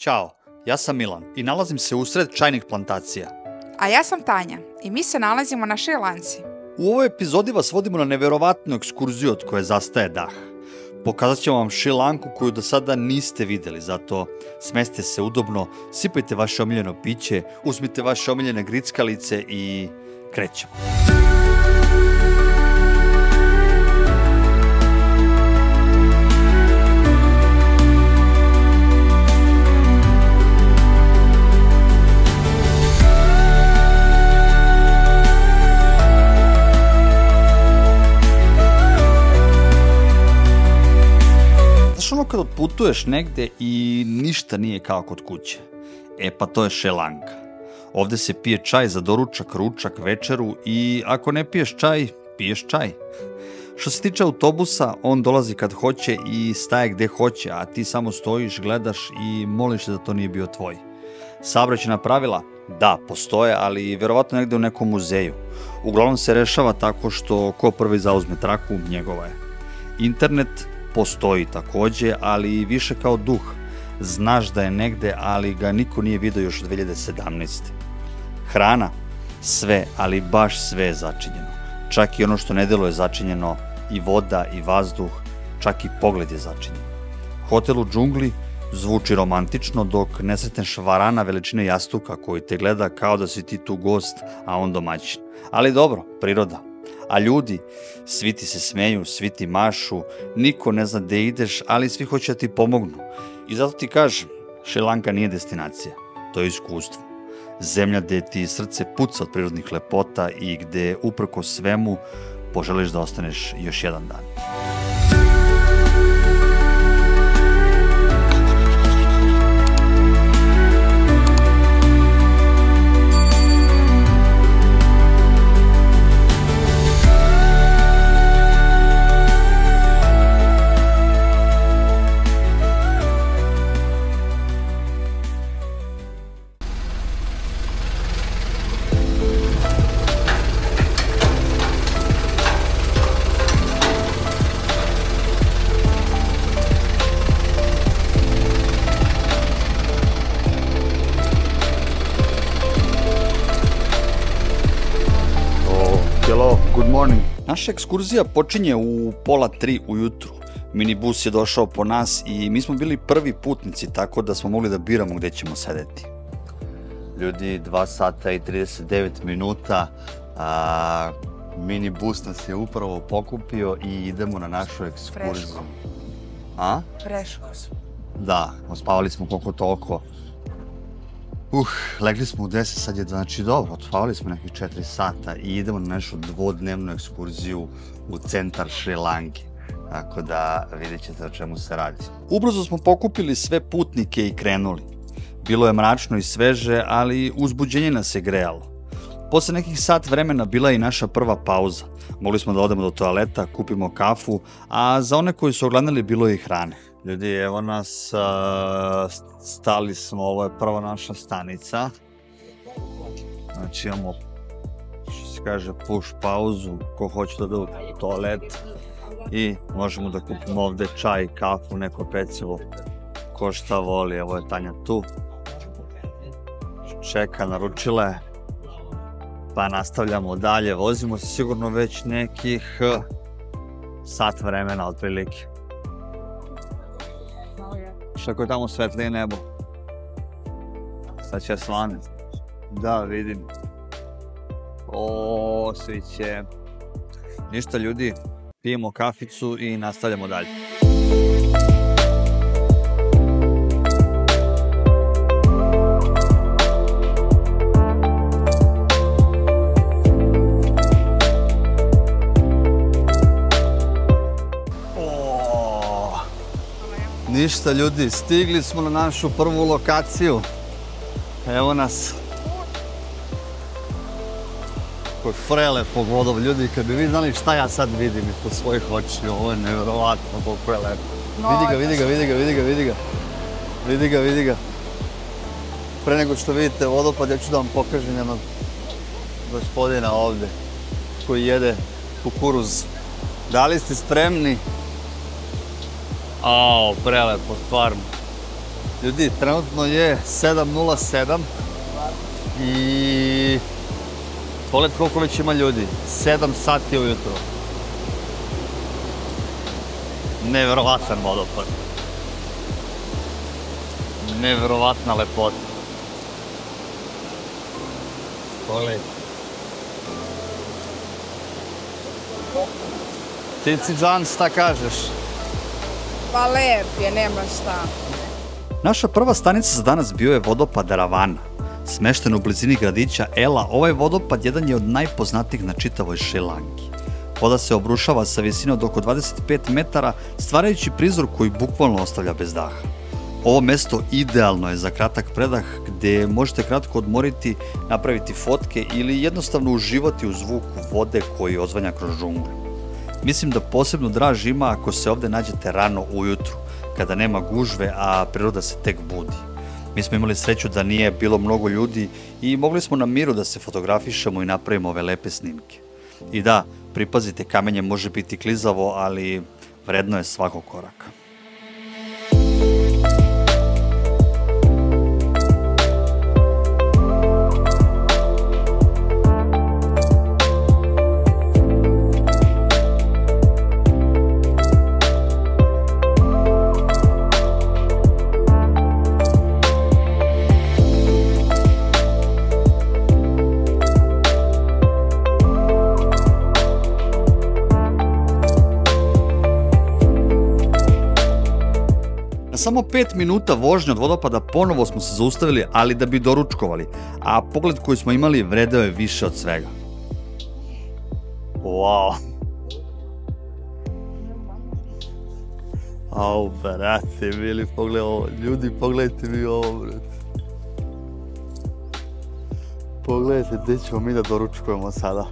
Ćao, ja sam Milan i nalazim se usred čajnih plantacija. A ja sam Tanja i mi se nalazimo na Šrilanci. U ovoj epizodi vas vodimo na neverovatnu ekskurziju od koje zastaje dah. Pokazat ćemo vam Šrilanku koju do sada niste videli, zato smestite se udobno, sipajte vaše omiljeno piće, uzmite vaše omiljene grickalice i krećemo. Kad otputuješ negde i ništa nije kao kod kuće. Pa to je Šrilanka. Ovde se pije čaj za doručak, ručak, večeru i ako ne piješ čaj, piješ čaj. Što se tiče autobusa, on dolazi kad hoće i staje gde hoće, a ti samo stojiš, gledaš i moliš se da to nije bio tvoj. Saobraćajna pravila? Da, postoje, ali verovatno negde u nekom muzeju. Uglavnom se rešava tako što ko prvi zauzme traku, njegova je. Internet postoji takođe, ali više kao duh. Znaš da je negde, ali ga niko nije vidio još od 2017. Hrana? Sve, ali baš sve je začinjeno. Čak i ono što ne deluje je začinjeno, i voda, i vazduh, čak i pogled je začinjen. Hotel u džungli zvuči romantično dok ne sretneš varana veličine jastuka koji te gleda kao da si ti tu gost, a on domaćin. Ali dobro, priroda. A ljudi, svi ti se smeju, svi ti mašu, niko ne zna gde ideš, ali svi hoće da ti pomognu. I zato ti kažem, Šrilanka nije destinacija, to je iskustvo. Zemlja gde ti srce puca od prirodnih lepota i gde uprko svemu poželiš da ostaneš još jedan dan. Good morning. Naša ekskurzija počinje u 2:30 ujutru. Minibus je došao po nas i mi smo bili prvi putnici, tako da smo mogli da biramo gde ćemo sedeti. Ljudi, 2 sata i 39 minuta, minibus nas je upravo pokupio i idemo na našu ekskurziju. Preško. A? Preško smo. Da, ospavali smo koliko toliko. Legli smo u 10, sad je znači dobro, otpavali smo nekih 4 sata i idemo na našu dvodnevnu ekskurziju u centar Šrilanke. Tako da vidjet ćete o čemu se radi. Ubrzo smo pokupili sve putnike i krenuli. Bilo je mračno i sveže, ali uzbuđenje nas je grejalo. Posle nekih sat vremena bila je i naša prva pauza. Mogli smo da odemo do toaleta, kupimo kafu, a za one koji su ogledali bilo je i hrane. Ljudi, evo nas, stali smo, ovo je prva naša stanica. Znači imamo, što se kaže, push pauzu, ko hoće da ode u toalet. I možemo da kupimo ovde čaj, kafu, neko pecivo, ko šta voli. Evo je Tanja tu. Čeka, naručila je. Pa nastavljamo dalje, vozimo se sigurno već nekih sat vremena otprilike. Što je tamo svetlije nebo. Sad će slane. Da, vidim. O, sviće. Ništa ljudi, pijemo kaficu i nastavljamo dalje. Ništa ljudi, stigli smo na našu prvu lokaciju. Evo nas. Koji prelepo vodov, ljudi, kad bi vi znali šta ja sad vidim ispod svojih očiju, ovo je nevjerovatno koliko je lepo. Vidi ga, vidi ga, vidi ga, vidi ga, vidi ga. Vidi ga, vidi ga. Pre nego što vidite vodopad, ja ću da vam pokažem jednog gospodina ovde koji jede kukuruz. Da li ste spremni? Ao, prelepo, stvarno. Ljudi, trenutno je 7:07 i pogledajte koliko već ima ljudi, 7 sati ujutro. Neverovatan vodopad. Neverovatna lepota. Pogledajte. Ti Ciđan, šta kažeš? Pa lep je, nema šta. Naša prva stanica za danas bio je vodopad Ravana. Smešten u blizini gradića Ela, ovaj vodopad jedan je od najpoznatijih na čitavoj Šrilanki. Voda se obrušava sa visine od oko 25 metara, stvarajući prizor koji bukvalno ostavlja bez daha. Ovo mesto idealno je za kratak predah gdje možete kratko odmoriti, napraviti fotke ili jednostavno uživati u zvuku vode koji ozvanja kroz džunglu. Mislim da posebnu draž ima ako se ovdje nađete rano ujutru, kada nema gužve, a priroda se tek budi. Mi smo imali sreću da nije bilo mnogo ljudi i mogli smo na miru da se fotografišemo i napravimo ove lepe snimke. I da, pripazite, kamenje može biti klizavo, ali vredno je svakog koraka. Samo 5 minuta vožnje od vodopada ponovo smo se zaustavili, ali da bi doručkovali, a pogled koji smo imali vredeo je više od svega. Wow! Au, brate, mili, pogledaj ovo. Ljudi, pogledajte mi ovo, brate. Pogledajte gdje ćemo mi da doručkujemo sada.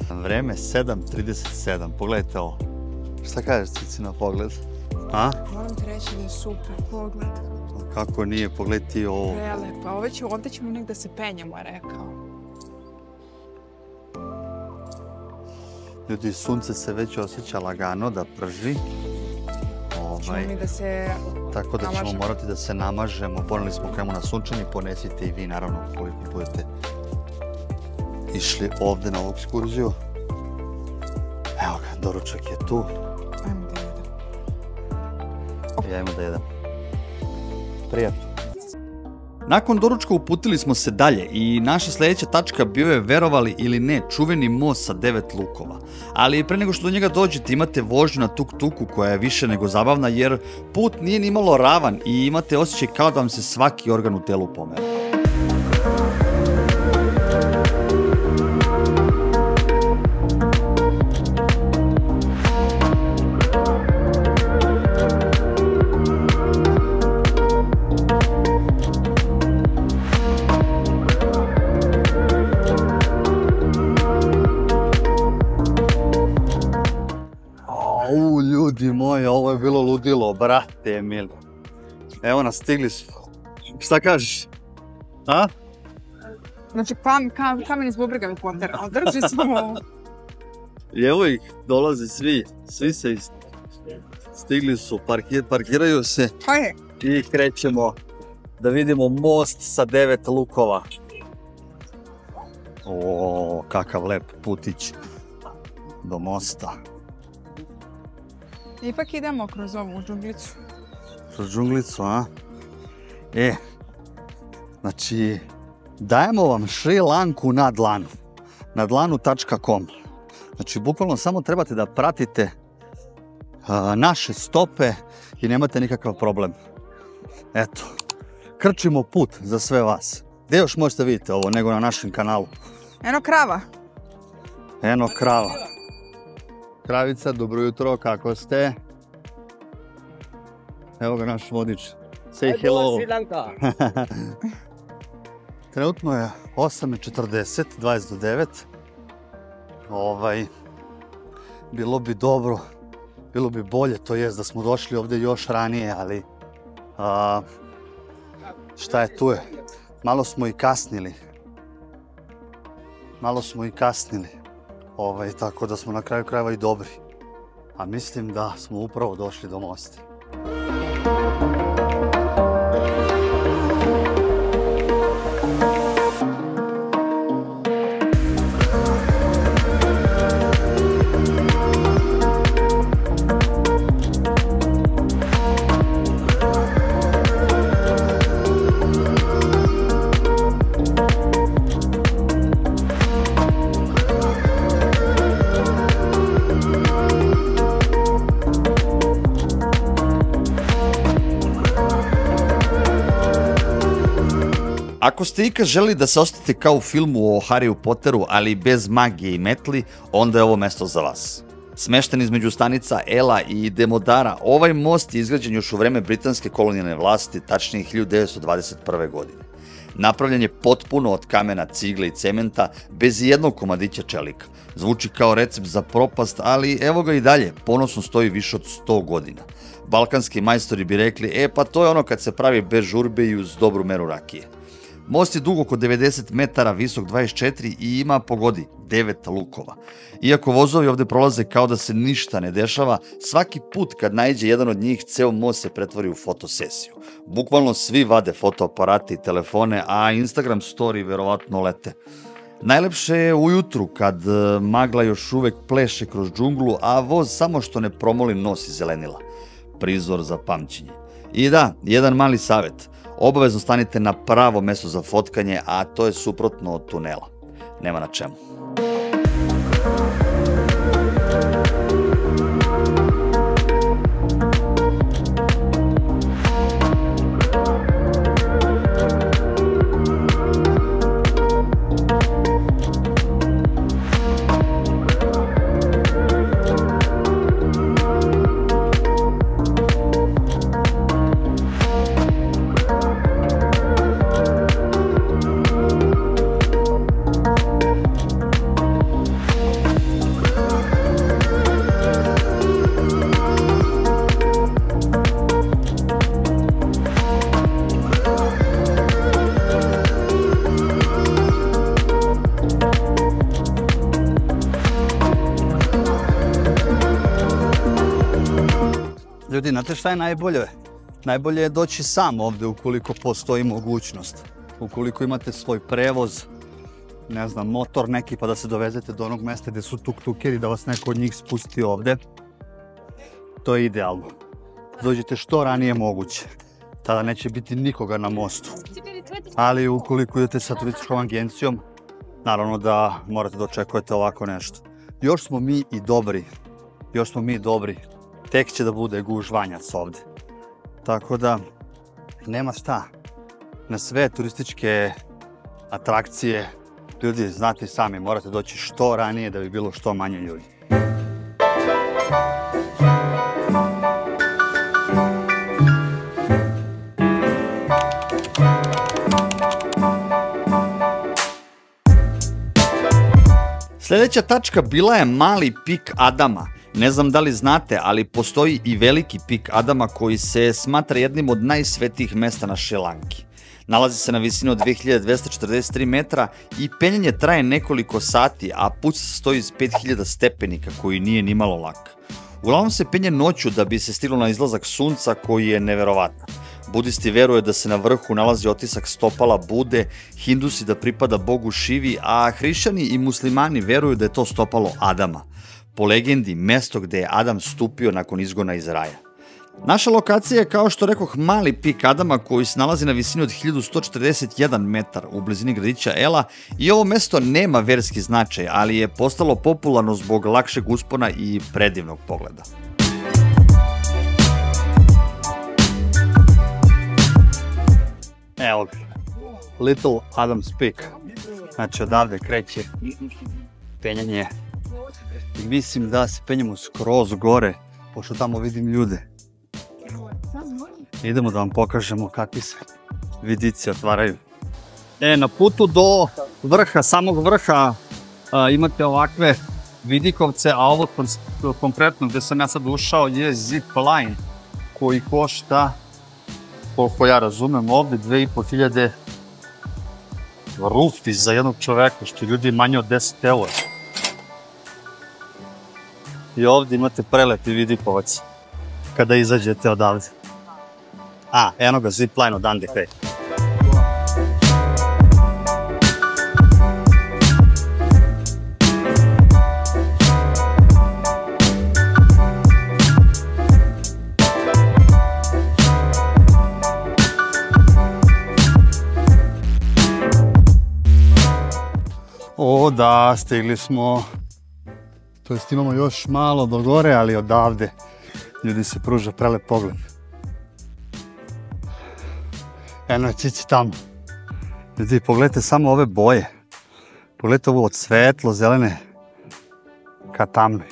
Vreme 7:37, pogledajte ovo. Šta kažeš, Cici, na pogled? A? Moram ti reći da je super pogled. Kako nije, pogledaj ti ovo. Prelepa, ovdje ćemo negdje se penjemo, je rekao. Ljudi, sunce se već osjeća lagano da prži. Ćemo mi da se tako da ćemo morati da se namažemo. Poneli smo kremu na sunčanje, ponesite i vi naravno koliko budete išli ovdje na ovu ekskurziju. Evo ga, doručak je tu. Ajmo da jedem. Ajmo da jedem. Prijatno. Nakon doručka uputili smo se dalje i naša sljedeća tačka bio je, verovali ili ne, čuveni most sa 9 lukova. Ali pre nego što do njega dođete imate vožnju na tuk-tuku koja je više nego zabavna jer put nije ni malo ravan i imate osjećaj kao da vam se svaki organ u telu pomera. Ljudi moji, ovo je bilo ludilo, brate mili. Evo nas, stigli smo. Šta kažeš? A? Znači, kamen iz bubrega mi potera, drži smo. I evo ih, dolaze svi se stigli su, parkiraju se i krećemo da vidimo most sa 9 lukova. O, kakav lep putić do mosta. Ipak idemo kroz ovu džunglicu. Kroz džunglicu, a? Znači, dajemo vam Šri Lanku na dlanu. Na dlanu.com. Znači, bukvalno samo trebate da pratite naše stope i nemate nikakav problem. Eto, krčimo put za sve vas. Gdje još možete vidjeti ovo nego na našem kanalu? Eno krava. Eno krava. Kravica, dobro jutro, kako ste? Evo ga naš vodič. Say hello. Trenutno je 8:40, 20 do 9. Bilo bi dobro, bilo bi bolje, to jest da smo došli ovdje još ranije, ali šta je tu je? Malo smo i kasnili. Tako da smo na kraju krajeva i dobri. A mislim da smo upravo došli do mosta. Ako ste ikad želeli da se osjetite kao u filmu o Harryu Potteru, ali bez magije i metli, onda je ovo mesto za vas. Smešten između stanica Ela i Demodara, ovaj most je izgrađen još u vreme britanske kolonijalne vlasti, tačnije 1921. godine. Napravljen je potpuno od kamena, cigle i cementa, bez jednog komadića čelika. Zvuči kao recept za propast, ali evo ga i dalje, ponosno stoji više od 100 godina. Balkanski majstori bi rekli, pa to je ono kad se pravi bez žurbe i uz dobru meru rakije. Most je dug oko 90 metara, visok 24 i ima, pogodi, 9 lukova. Iako vozovi ovde prolaze kao da se ništa ne dešava, svaki put kad naiđe jedan od njih, ceo most se pretvori u fotosesiju. Bukvalno svi vade fotoaparate i telefone, a Instagram story verovatno lete. Najlepše je ujutru kad magla još uvek pleše kroz džunglu, a voz samo što ne promoli nos iz zelenila. Prizor za pamćenje. I da, jedan mali savet. Obavezno stanite na pravo mesto za fotkanje, a to je suprotno od tunela. Nema na čemu. Ljudi, znate šta je najbolje? Najbolje je doći sam ovde ukoliko postoji mogućnost. Ukoliko imate svoj prevoz, ne znam, motor neki pa da se dovezete do onog mesta gde su tuk-tukeri, da vas neko od njih spusti ovde. To je idealno. Dođite što ranije moguće. Tada neće biti nikoga na mostu. Ali ukoliko idete sa turističkom agencijom, naravno da morate da očekujete ovako nešto. Još smo mi i dobri. Još smo mi dobri. Tek će da bude gužvanjac ovde. Tako da, nema šta. Na sve turističke atrakcije, ljudi, znate sami, morate doći što ranije da bi bilo što manje ljudi. Sljedeća tačka bila je mali pik Adama. Ne znam da li znate, ali postoji i veliki pik Adama koji se smatra jednim od najsvetijih mesta na Šrilanki. Nalazi se na visini od 2243 metra i penjanje traje nekoliko sati, a put se sastoji iz 5000 stepenika koji nije nimalo lak. Uglavnom se penje noću da bi se stiglo na izlazak sunca koji je neverovatan. Budisti veruju da se na vrhu nalazi otisak stopala Bude, Hindusi da pripada bogu Šivi, a hrišćani i muslimani veruju da je to stopalo Adama. Po legendi, mesto gde je Adam stupio nakon izgona iz raja. Naša lokacija je, kao što rekoh, mali pik Adama koji se nalazi na visini od 1141 metar u blizini gradića Ela i ovo mesto nema verski značaj, ali je postalo popularno zbog lakšeg uspona i predivnog pogleda. Evo ga, Little Adam's Peak. Znači odavde kreće penjanje. I mislim da se penjemo skroz gore, pošto tamo vidim ljude. Idemo da vam pokažemo kakvi se vidici otvaraju. Na putu do vrha, samog vrha, imate ovakve vidikovce, a ovo konkretno gde sam ja sad ušao je zip line koji košta, koliko ja razumem, ovde 2500 rupi za jednog čoveka, što ljudi manje od 10 eura. I ovdje imate prelepi vidikovac kada izađete odavde. Eno ga, zipline od Andy Hay. O da, stigli smo. To jest imamo još malo do gore, ali odavde ljudi se pruža prelep pogled. Eno je Cici tamo. Ljudi, pogledajte samo ove boje. Pogledajte ovo od svetlo zelene ka tamnoj.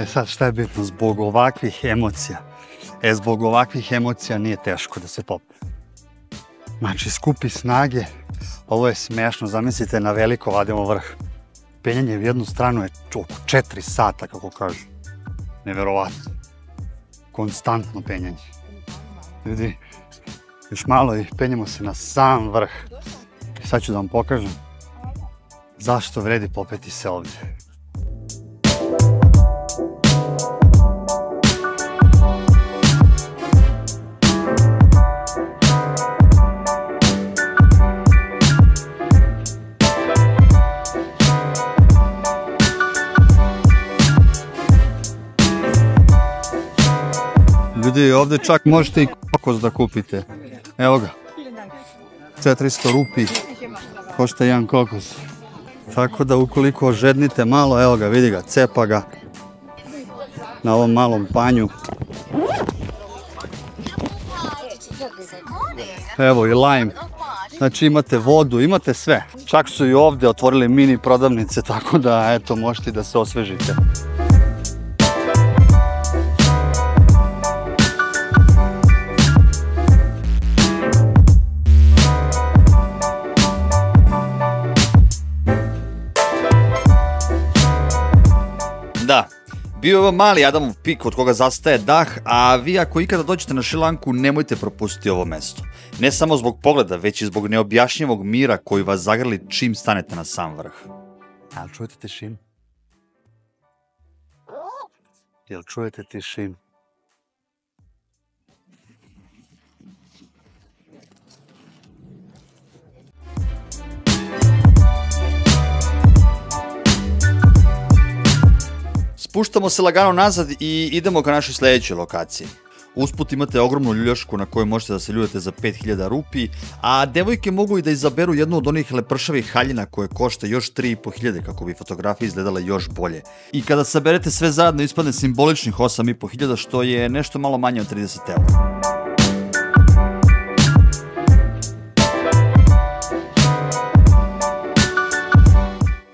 Sad šta je bitno? Zbog ovakvih emocija. Zbog ovakvih emocija nije teško da se popne. Znači, skupi snage. Ovo je smešno, zamislite, na veliko vadimo vrh. Penjanje u jednu stranu je oko 4 sata, kako kažu. Neverovatno. Konstantno penjanje. Ljudi, još malo i penjamo se na sam vrh. I sad ću da vam pokažem zašto vredi popeti se ovdje. Ljudi, ovdje čak možete i kokos da kupite. Evo ga. 400 rupi košta jedan kokos. Tako da ukoliko žednite malo, evo ga, vidi ga, cepa ga na ovom malom panju. Evo i lime. Znači imate vodu, imate sve. Čak su i ovdje otvorili mini prodavnice, tako da eto, možete da se osvežite. Da, bio je ovo mali Adamov pik od koga zastaje dah, a vi ako ikada dođete na Šrilanku nemojte propustiti ovo mesto. Ne samo zbog pogleda, već i zbog neobjašnjivog mira koji vas zagrli čim stanete na sam vrh. Jel čujete tišinu? Jel čujete tišinu? Spuštamo se lagano nazad i idemo ka našoj sljedećoj lokaciji. Usput imate ogromnu ljuljašku na kojoj možete da se ljuljate za 5000 rupi, a devojke mogu i da izaberu jednu od onih lepršavih haljina koje košta još 3500 kako bi fotografije izgledale još bolje. I kada saberete sve zajedno ispadne simboličnih 8500 što je nešto malo manje od 30 eura.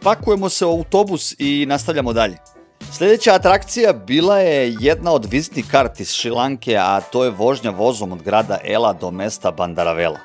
Pakujemo se u autobus i nastavljamo dalje. Sljedeća atrakcija bila je jedna od vizitnih karti iz Šrilanke, a to je vožnja vozom od grada Ela do mesta Bandaravela.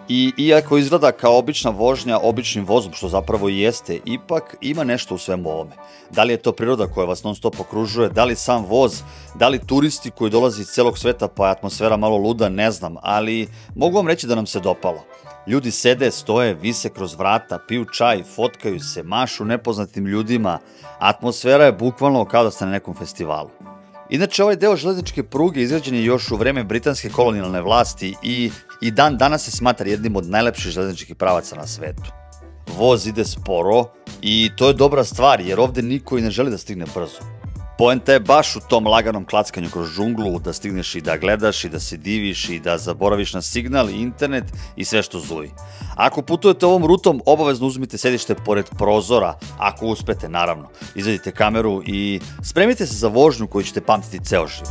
I iako izgleda kao obična vožnja običnim vozom, što zapravo i jeste, ipak ima nešto u svemu ovome. Da li je to priroda koja vas non stop okružuje, da li sam voz, da li turisti koji dolaze iz celog sveta pa je atmosfera malo luda, ne znam, ali mogu vam reći da nam se dopalo. Ljudi sede, stoje, vise kroz vrata, piju čaj, fotkaju se, mašu nepoznatim ljudima. Atmosfera je bukvalno kao da ste na nekom festivalu. Inače, ovaj deo železničke pruge izgrađen je još u vreme britanske kolonijalne vlasti i dan danas se smatra jednim od najlepših železničkih pravaca na svetu. Voz ide sporo i to je dobra stvar jer ovdje niko i ne želi da stigne brzo. Poenta je baš u tom laganom klackanju kroz džunglu, da stigneš i da gledaš i da se diviš i da zaboraviš na signal, internet i sve što zuji. Ako putujete ovom rutom, obavezno uzmite sedište pored prozora, ako uspete naravno. Izvedite kameru i spremite se za vožnju koju ćete pamtiti ceo život.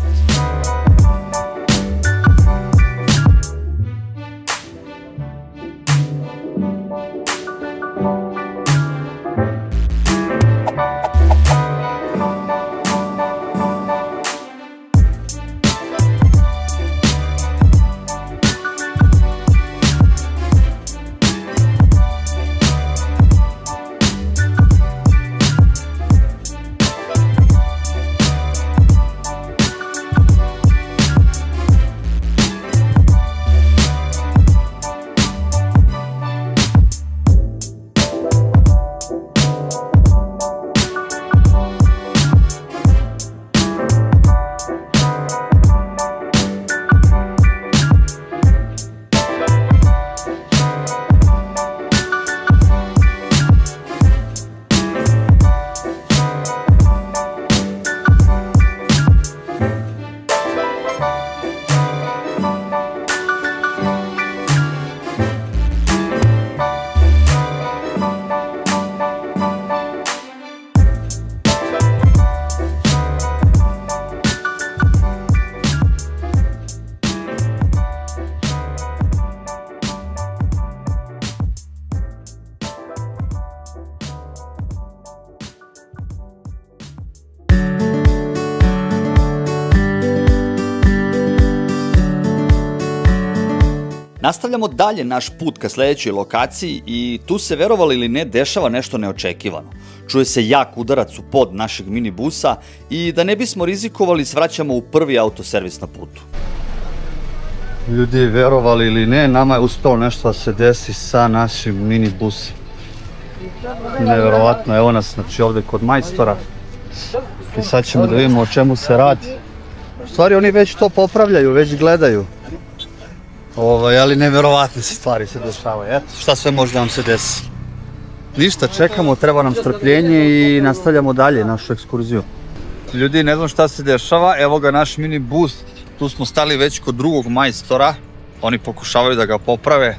Nastavljamo dalje naš put ka sledećoj lokaciji i tu se, verovali ili ne, dešava nešto neočekivano. Čuje se jak udarac u pod našeg minibusa i da ne bismo rizikovali, svraćamo u prvi autoservis na putu. Ljudi, verovali ili ne, nama je uspelo nešto da se desi sa našim minibusom. Neverovatno, evo nas znači ovde kod majstora i sad ćemo da vidimo o čemu se radi. U stvari oni već to popravljaju, već gledaju. Ali neverovatne stvari se dešavaju. Eto, šta sve može da nam se desi. Ništa, čekamo, treba nam strpljenje i nastavljamo dalje našu ekskurziju. Ljudi, ne znam šta se dešava, evo ga naš minibus. Tu smo stali već kod drugog majstora. Oni pokušavaju da ga poprave.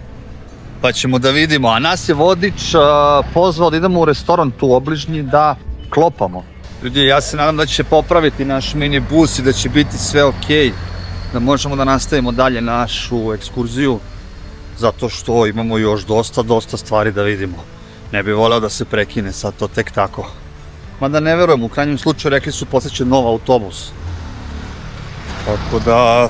Pa ćemo da vidimo. A nas je vodič pozvao da idemo u restoran tu obližnji da klopamo. Ljudi, ja se nadam da će popraviti naš minibus i da će biti sve okej. Da možemo da nastavimo dalje našu ekskurziju. Zato što imamo još dosta stvari da vidimo. Ne bih voleo da se prekine sad to tek tako. Mada ne verujem, u krajnjem slučaju rekli su posjećen nov autobus. Tako da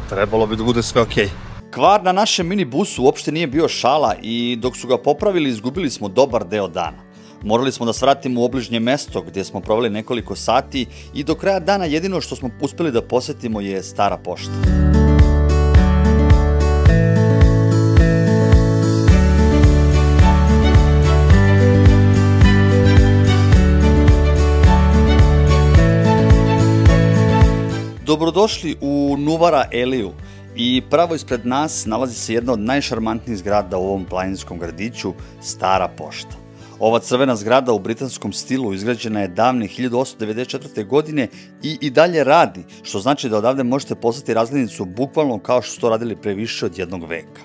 trebalo bi da bude sve okej. Kvar na našem minibusu uopšte nije bio šala i dok su ga popravili izgubili smo dobar deo dana. Morali smo da svratimo u obližnje mesto gdje smo proveli nekoliko sati i do kraja dana jedino što smo uspeli da posetimo je Stara pošta. Dobrodošli u Nuvara Eliju i pravo ispred nas nalazi se jedna od najšarmantnijih zgrada u ovom planinskom gradiću, Stara pošta. Ova crvena zgrada u britanskom stilu izgrađena je davne 1894. godine i dalje radi, što znači da odavde možete poslati razglednicu bukvalno kao što su to radili pre više od jednog veka.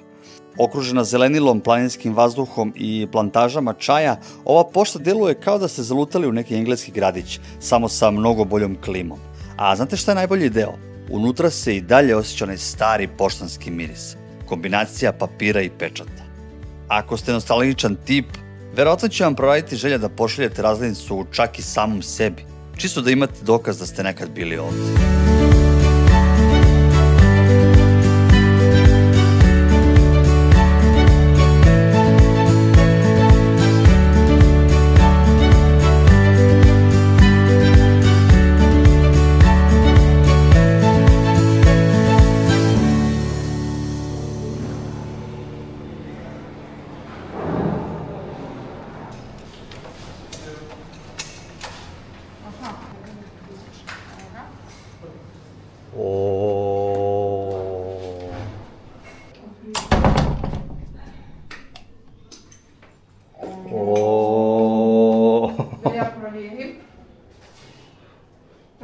Okružena zelenilom, planinskim vazduhom i plantažama čaja, ova pošta deluje kao da ste zalutali u neki engleski gradić, samo sa mnogo boljom klimom. A znate šta je najbolji deo? Unutra se i dalje osjeća onaj stari poštanski miris, kombinacija papira i pečata. Ako ste nostalgičan tip, verovatno će vam proraditi želja da pošaljete razglednicu čak i samom sebi, čisto da imate dokaz da ste nekad bili ovde.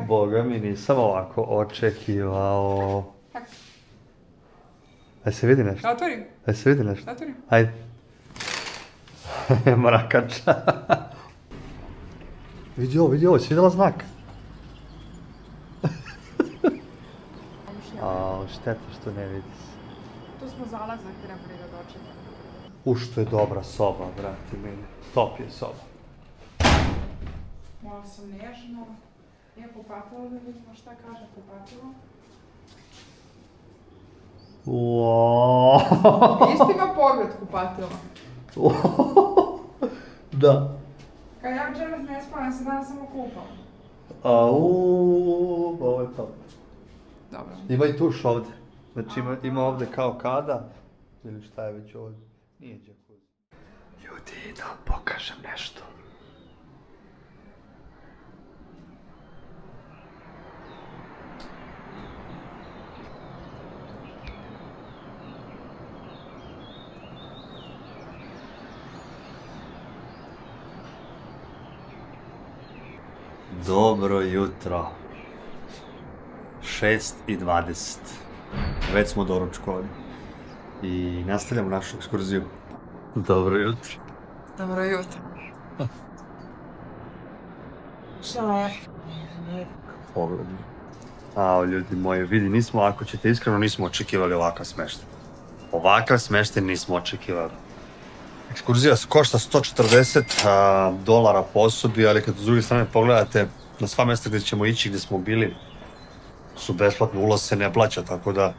Boga mi, nisam ovako očekivao. Aj se vidi nešto? Otvori. Aj se vidi nešto? Otvori. Ajde. Mrakača. Vidi ovo, si vidjela znak? Šteta što ne vidi. Tu smo zalazak, trebali da dočekamo. Što je dobra soba, brati meni. Top je soba. Malo sam nežno. Kupatilo da vidimo šta kaže kupatilo. Isti ima pogled kupatilo. Da. Kad ja večeras ne spavam, ja se danas samo kupam. Ovo je top. Dobro. Ima i tuš ovde. Znači ima ovde kao kada. Ili šta je već ovde. Nije džakuzi. Ljudi, da vam pokažem nešto. Dobro jutro. 6:20. Već smo doručkovali. I nastavljamo našu ekskurziju. Dobro jutro. Dobro jutro. Šta je? Pogledaj. Ljudi moji, vidi, ako ćete iskreno, nismo očekivali ovakav smeštaj. Ovakav smeštaj nismo očekivali. Ekskurzija košta $140 po osobi, ali kad s druge strane pogledate na sva mesta gdje ćemo ići, gdje smo bili, su besplatni, ulaz se ne plaća, tako da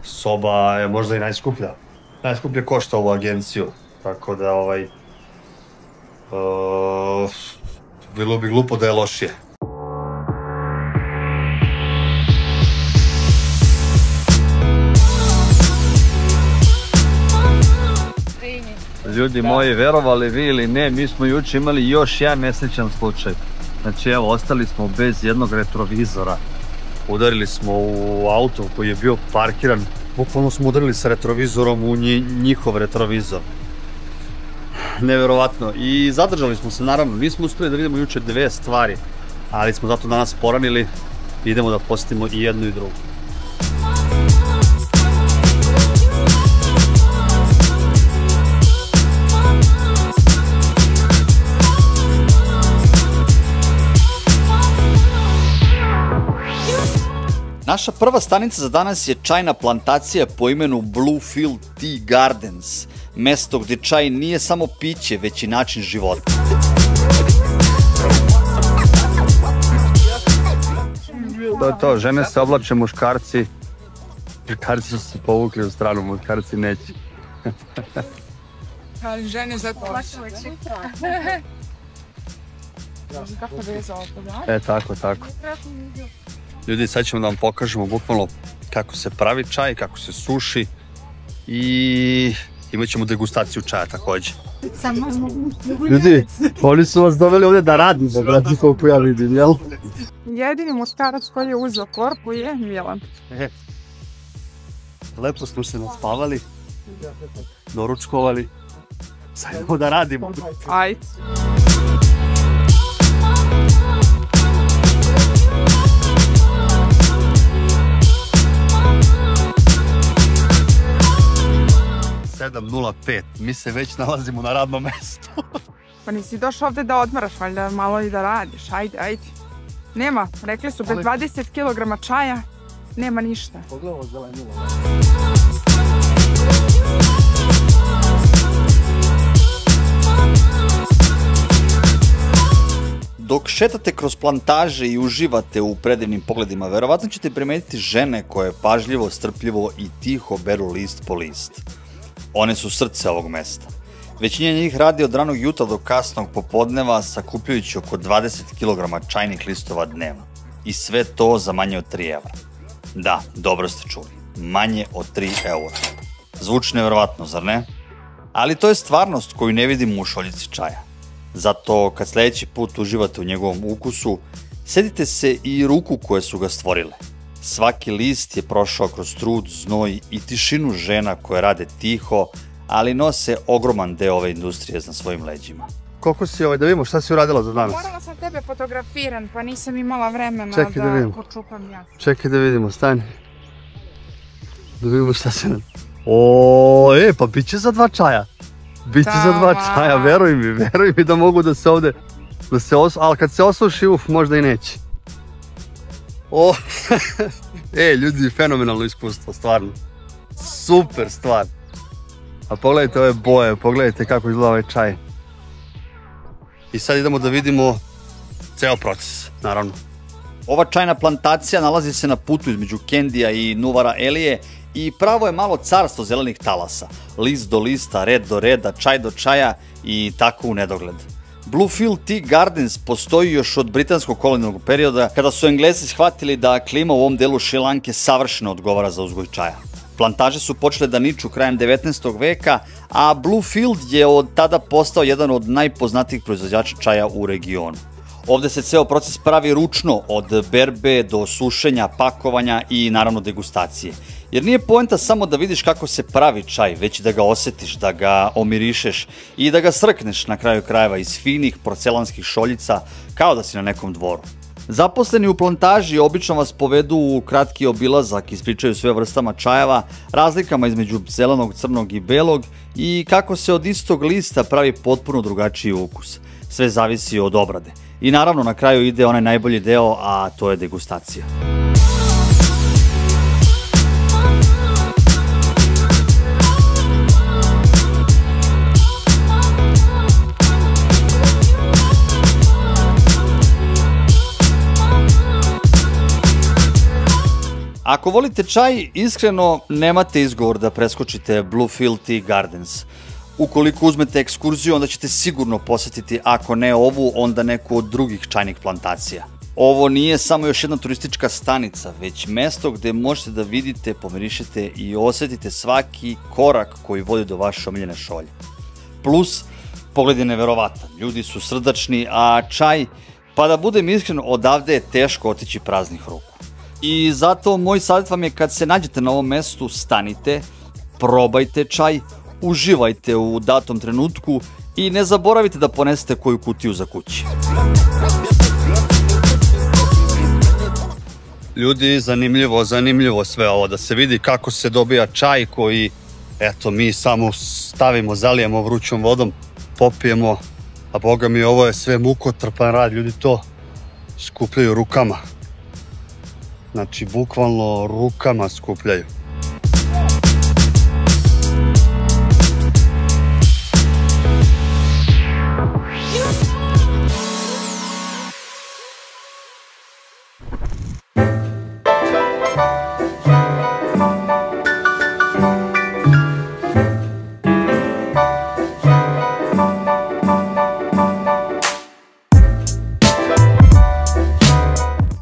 soba je možda i najskuplja. Najskuplje košta ovu agenciju, tako da bilo bi glupo da je lošije. Ljudi moji, verovali vi ili ne, mi smo juče imali još jedan nesrećan slučaj. Znači evo, ostali smo bez jednog retrovizora. Udarili smo u auto koji je bio parkiran. Bukvalno smo udarili sa retrovizorom u njihov retrovizor. Neverovatno. I zadržali smo se, naravno. Nismo uspjeli da vidimo juče 2 stvari, ali smo zato danas poranili. Idemo da posjetimo i jednu i drugu. Naša prva stanica za danas je čajna plantacija po imenu Bluefield Tea Gardens, mesto gdje čaj nije samo piće, već i način života. To je to, žene se oblače, muškarci su se povukli u stranu, muškarci neće. Ali žene zato plaćale. Kako vezao to, da? Tako. Ljudi, sad ćemo da vam pokažemo bukvalno kako se pravi čaj, kako se suši i imat ćemo degustaciju čaja također. Ljudi, oni su vas doveli ovdje da radimo, brati, koliko ja vidim, jel? Jedini muškarac koji je uzeo korpu je Milan. Lepo smo se naspavali, doručkovali, sad idemo da radimo. Ajde. Mi se već nalazimo na radnom mjestu. Pa nisi došao ovdje da odmaraš, valjda malo i da radiš, ajde. Nema, rekli su, bez 20 kg čaja nema ništa. Pogledamo zelenilo. Dok šetate kroz plantaže i uživate u predivnim pogledima, verovatno ćete primetiti žene koje pažljivo, strpljivo i tiho beru list po list. One su srce ovog mesta. Većina njih radi od ranog jutra do kasnog popodneva, sakupljujući oko 20 kg čajnih listova dnevno. I sve to za manje od 3 eura. Da, dobro ste čuli. Manje od 3 eura. Zvuči neverovatno, zar ne? Ali to je stvarnost koju ne vidimo u šoljici čaja. Zato kad sljedeći put uživate u njegovom ukusu, sjetite se i ruku koje su ga stvorile. Svaki list je prošao kroz trud, znoj i tišinu žena koje rade tiho, ali nose ogroman deo ove industrije na svojim leđima. Koliko si da vidimo šta si uradila za danas? Morala sam tebe fotografiran, pa nisam imala vremena da počupam ja. Čekaj da vidimo, stani. Da vidimo šta se... pa bit će za 2 čaja. Biće za 2 čaja, veruj mi da mogu da se ovde, ali kad se osuši, možda i neće. Ljudi, fenomenalno iskustvo, stvarno. Super stvar. A pogledajte ove boje, pogledajte kako izgleda ovaj čaj. I sad idemo da vidimo ceo proces, naravno. Ova čajna plantacija nalazi se na putu između Kendija i Nuvara Elije i pravo je malo carstvo zelenih talasa. List do lista, red do reda, čaj do čaja i tako u nedogled. Bluefield Tea Gardens postoji još od britanskog kolonijalnog perioda, kada su Englezi shvatili da klima u ovom delu Šrilanke savršeno odgovara za uzgoj čaja. Plantaže su počele da niču krajem 19. veka, a Bluefield je od tada postao jedan od najpoznatijih proizvođača čaja u regionu. Ovdje se ceo proces pravi ručno, od berbe do sušenja, pakovanja i naravno degustacije. Jer nije poenta samo da vidiš kako se pravi čaj, već da ga osjetiš, da ga omirišeš i da ga srkneš na kraju krajeva iz finih porcelanskih šoljica kao da si na nekom dvoru. Zaposleni u plantaži obično vas povedu u kratki obilazak, ispričaju sve vrstama čajeva, razlikama između zelenog, crnog i belog i kako se od istog lista pravi potpuno drugačiji ukus. Sve zavisi od obrade. I naravno na kraju ide onaj najbolji deo, a to je degustacija. Ako volite čaj, iskreno nemate izgovor da preskočite Bluefield Tea Gardens. Ukoliko uzmete ekskurziju, onda ćete sigurno posetiti, ako ne ovu, onda neku od drugih čajnih plantacija. Ovo nije samo još jedna turistička stanica, već mesto gde možete da vidite, pomirišete i osetite svaki korak koji vodi do vaše omiljene šolje. Plus, pogled je neverovatan, ljudi su srdačni, a čaj, pa da budem iskren, odavde je teško otići praznih ruku. I zato moj savjet vam je kad se nađete na ovom mestu, stanite, probajte čaj, uživajte u datom trenutku i ne zaboravite da ponesete koju kutiju za kući. Ljudi, zanimljivo sve ovo, da se vidi kako se dobija čaj koji, eto, mi samo stavimo, zalijemo vrućom vodom, popijemo, a boga mi ovo je sve mukotrpan rad, ljudi to skupljaju rukama. Znači, bukvalno rukama skupljaju.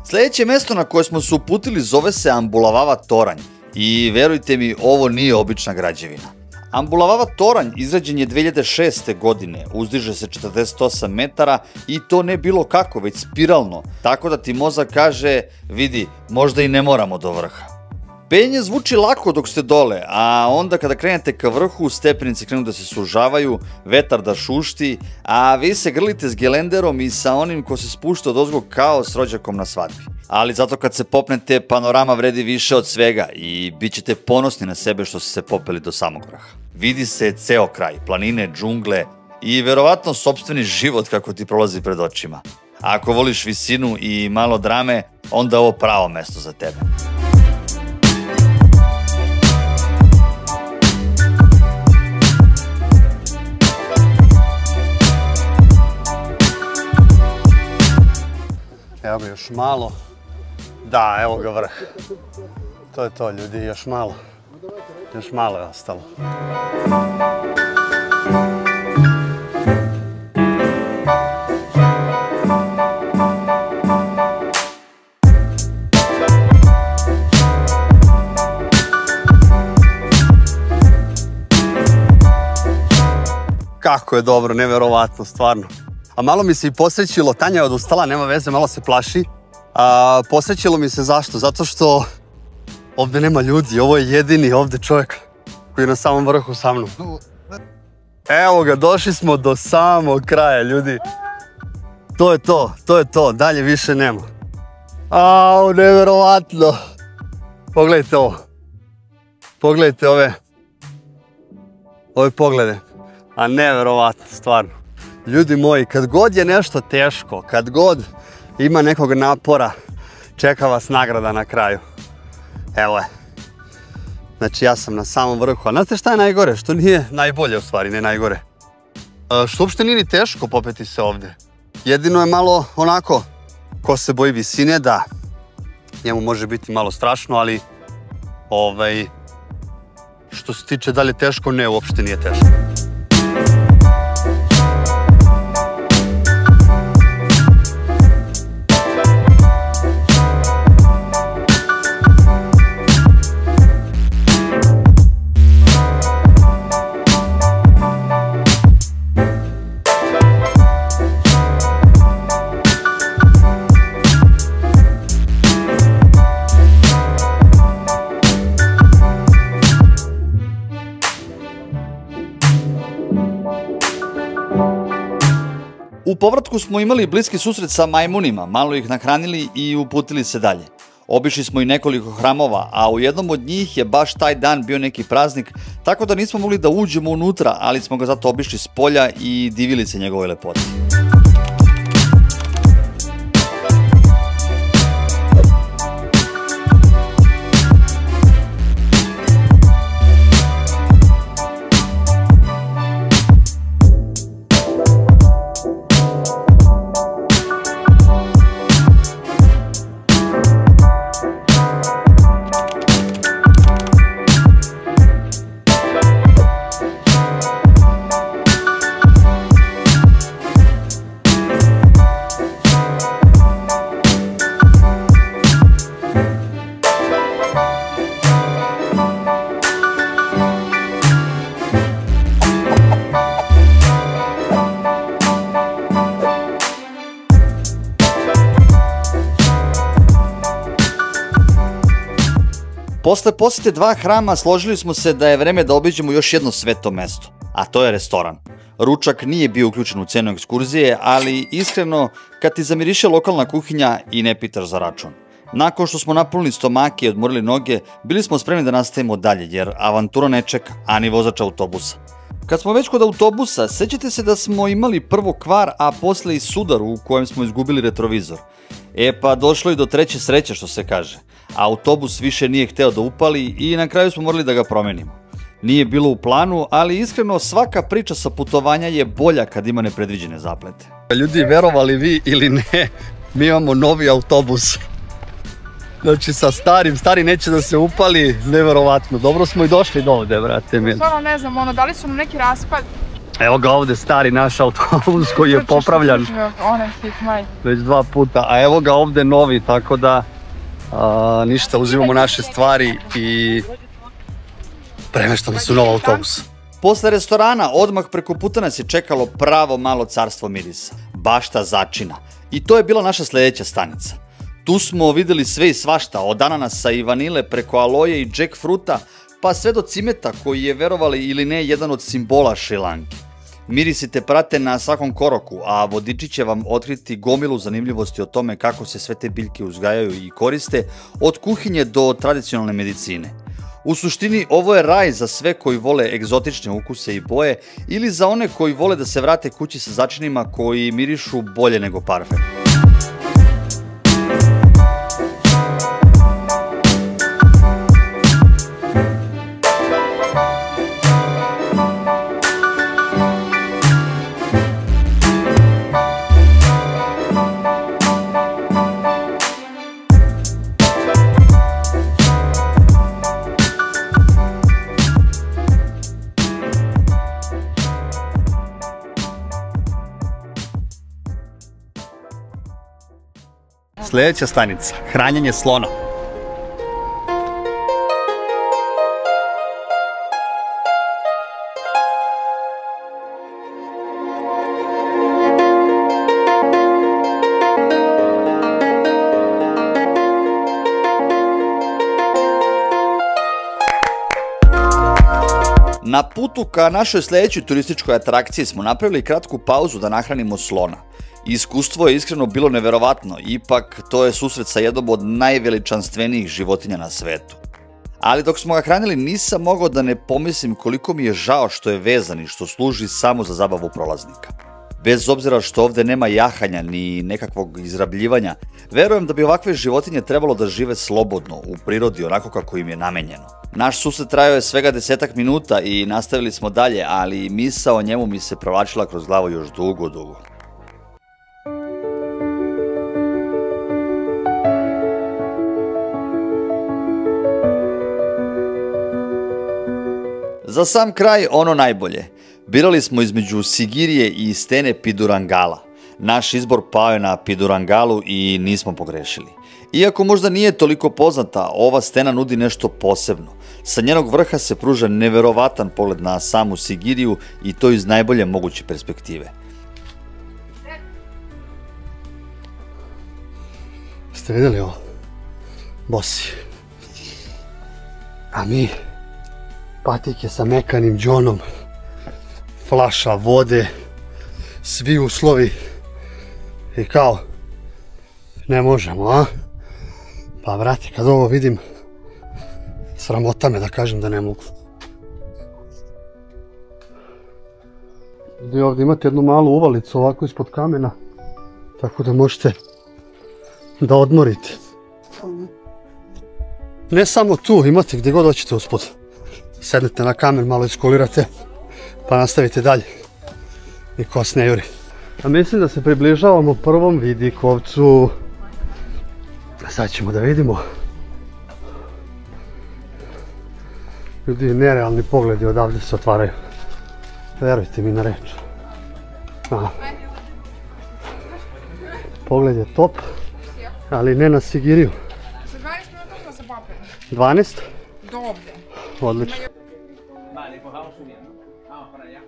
Sljedeće mesto na koje smo se uputili zove se Ambulavava toranj i verujte mi, ovo nije obična građevina. Ambulavava toranj izgrađen je 2006. godine, uzdiže se 48 metara i to ne bilo kako, već spiralno, tako da ti mozak kaže, vidi, možda i ne moramo do vrha. Penje zvuči lako dok ste dole, a onda kada krenete ka vrhu, stepenice krenu da se sužavaju, vetar da šušti, a vi se grlite s gelenderom i sa onim ko se spušta odozgo kao s rođakom na svadbi. Ali zato kad se popnete, panorama vredi više od svega i bit ćete ponosni na sebe što ste se popeli do samog vrha. Vidi se ceo kraj, planine, džungle i verovatno sopstveni život kako ti prolazi pred očima. A ako voliš visinu i malo drame, onda je ovo pravo mesto za tebe. Evo ga još malo. Da, evo ga vrh. To je to, ljudi, još malo. Još malo je ostalo. Kako je dobro, neverovatno, stvarno. A malo mi se i posrećilo, Tanja je odustala, nema veze, malo se plaši. Posrećilo mi se zašto? Zato što ovde nema ljudi, ovo je jedini ovde čovjek koji je na samom vrhu sa mnom. Evo ga, došli smo do samog kraja, ljudi. To je to, dalje više nema. Au, neverovatno. Pogledajte ovo. Pogledajte ove poglede. A neverovatno, stvarno. Ljudi moji, kad god je nešto teško, kad god ima nekog napora, čeka vas nagrada na kraju. Evo je. Znači ja sam na samom vrhu. A znate šta je najgore? Što nije najbolje u stvari, ne najgore. Što uopšte nije ni teško popeti se ovde. Jedino je malo onako, ko se boji visine, da njemu može biti malo strašno, ali što se tiče da li je teško, ne, uopšte nije teško. U povratku smo imali bliski susret sa majmunima, malo ih nahranili i uputili se dalje. Obišli smo i nekoliko hramova, a u jednom od njih je baš taj dan bio neki praznik, tako da nismo mogli da uđemo unutra, ali smo ga zato obišli s polja i divili se njegove lepoti. Posle posete 2 hrama složili smo se da je vreme da obiđemo još jedno sveto mesto, a to je restoran. Ručak nije bio uključen u cenu ekskurzije, ali iskreno, kad ti zamiriše lokalna kuhinja i ne pitaš za račun. Nakon što smo napunili stomake i odmorili noge, bili smo spremni da nastavimo dalje, jer avantura ne čeka, a ni vozač autobusa. Kad smo već kod autobusa, sećate se da smo imali prvo kvar, a posle i sudar u kojem smo izgubili retrovizor. Pa došlo i do treće sreće, što se kaže. Autobus više nije hteo da upali i na kraju smo morali da ga promenimo. Nije bilo u planu, ali iskreno svaka priča sa putovanja je bolja kad ima nepredviđene zaplete. Ljudi, verovali vi ili ne, mi imamo novi autobus. Znači sa stari neće da se upali, neverovatno. Dobro smo i došli do ovde, brate mi. Stvarno ne znam, da li su nam neki raspad? Evo ga ovde stari naš autobus koji je popravljan već 2 puta, a evo ga ovde novi, tako da ništa, uzimamo naše stvari i premeštamo se u nov autobus. Posle restorana odmah preko puta nas je čekalo pravo malo carstvo mirisa, bašta Začina, i to je bila naša sledeća stanica. Tu smo videli sve i svašta, od ananasa i vanile preko aloje i jackfruta, pa sve do cimeta koji je, verovali ili ne, jedan od simbola Šrilanke. Mirisi te prate na svakom koraku, a vodiči će vam otkriti gomilu zanimljivosti o tome kako se sve te biljke uzgajaju i koriste, od kuhinje do tradicionalne medicine. U suštini, ovo je raj za sve koji vole egzotične ukuse i boje ili za one koji vole da se vrate kući sa začinima koji mirišu bolje nego parfem. Sljedeća stanica, hranjenje slona. Na putu ka našoj sledećoj turističkoj atrakciji smo napravili kratku pauzu da nahranimo slona. Iskustvo je iskreno bilo neverovatno, ipak to je susret sa jednom od najveličanstvenijih životinja na svetu. Ali dok smo ga hranili nisam mogao da ne pomislim koliko mi je žao što je vezan i što služi samo za zabavu prolaznika. Bez obzira što ovde nema jahanja ni nekakvog izrabljivanja, verujem da bi ovakve životinje trebalo da žive slobodno, u prirodi, onako kako im je namenjeno. Naš susret trajao je svega 10 minuta i nastavili smo dalje, ali misao o njemu mi se provlačila kroz glavu još dugo. Za sam kraj ono najbolje. Birali smo između Sigirije i stene Pidurangala. Naš izbor pao je na Pidurangalu i nismo pogrešili. Iako možda nije toliko poznata, ova stena nudi nešto posebno. Sa njenog vrha se pruža neverovatan pogled na samu Sigiriju i to iz najbolje moguće perspektive. Ste vidjeli ovo? Bosi. A mi patike sa mekanim džonom, flaša vode, svi uslovi i kao ne možemo, a? Pa vrati, kad ovo vidim, sramota me da kažem da ne mogu. Vi ovdje imate jednu malu uvalicu ovako ispod kamena, tako da možete da odmorite. Ne samo tu, imate gdje god hoćete uspod. Sednete na kamen, malo iskulirate, pa nastavite dalje. I ko vas ne juri. A mislim da se približavamo prvom vidikovcu. Sad ćemo da vidimo. Ljudi, nerealni pogledi odavde se otvaraju. Verujte mi na reč. Aha. Pogled je top, ali ne na Sigiriju. Za 12 minuta se popet. 12? Do ovde. Odlično. Vale, pues vamos subiendo. Vamos para allá.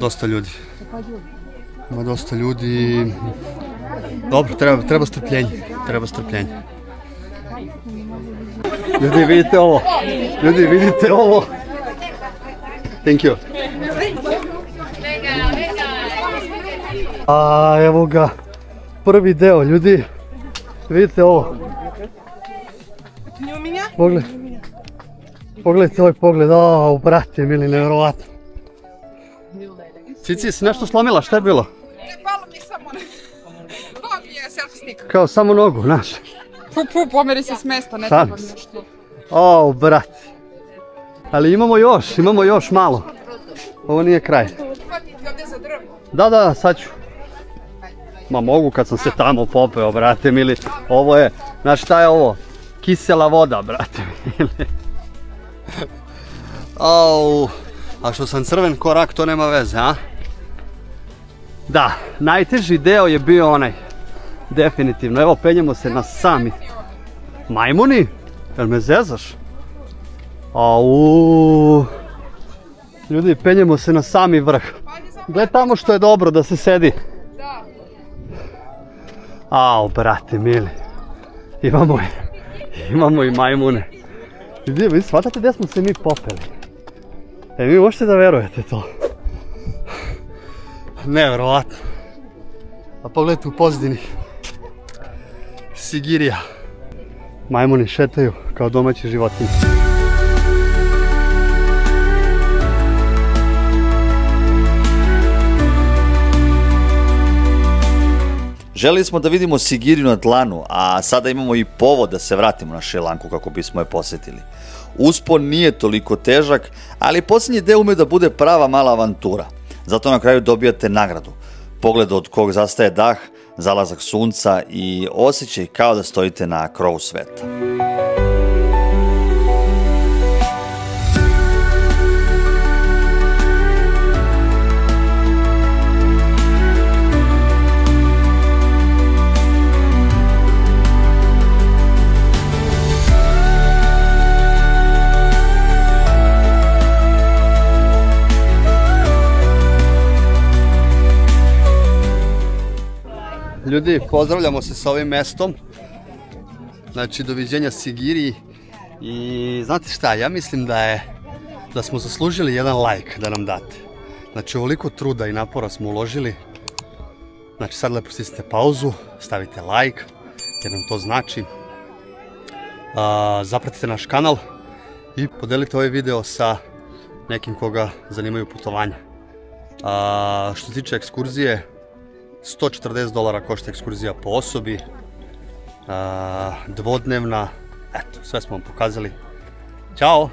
dosta ljudi. Ima dosta ljudi. Dobro, treba strpljenje. Treba strpljenje. Ljudi, vidite ovo. Ljudi, vidite ovo. Thank you. A evo ga. Prvi deo, ljudi. Vidite ovo. Pogledajte ovaj pogled. O, brate, mili, nevjerovatno. Cici, si nešto slomila? Šta je bilo? Ne, palo mi samo nogi je selfie stick. Kao samo nogu, znaš. Pomeri se s mesta, ne treba nešto. O, brate. Ali imamo još malo. Ovo nije kraj. Hvatiti ovdje za drvo. Da, sad ću. Ma mogu kad sam se tamo popeo, brate mili. Ovo je, znaš šta je ovo? Kisela voda, brate mili. Au, a što sam crven ko rak, to nema veze, a? Da, najteži deo je bio onaj. Definitivno, evo penjemo se na sami. Majmuni? Jel me zezaš? Au. Ljudi, penjemo se na sami vrh. Gle tamo što je dobro da se sedi. Da. Au, brate mili. Imamo i majmune. Ljudi, vi shvatate gdje smo se mi popeli? Vi možete da verujete to? Nevjerovatno. A pogledajte u pozadini. Sigirija. Majmuni šetaju kao domaći životinji. Želeli smo da vidimo Sigiriju na dlanu, a sada imamo i povod da se vratimo na Šrilanku kako bismo je posjetili. Uspon nije toliko težak, ali posljednji deo ume da bude prava mala avantura. Zato na kraju dobijate nagradu. Pogled od kog zastaje dah, zalazak sunca i osjećaj kao da stojite na krovu sveta. Ljudi, pozdravljamo se sa ovim mestom. Znači, doviđenja Sigiriji. I znate šta, ja mislim da smo zaslužili jedan like da nam date. Znači, ovoliko truda i napora smo uložili. Znači, sad lepo stisnite pauzu, stavite like, jer nam to znači. Zapratite naš kanal i podelite ovaj video sa nekim koga zanimaju putovanja. Što se tiče ekskurzije, $140 košta ekskurzija po osobi, dvodnevna, eto, sve smo vam pokazali. Ćao!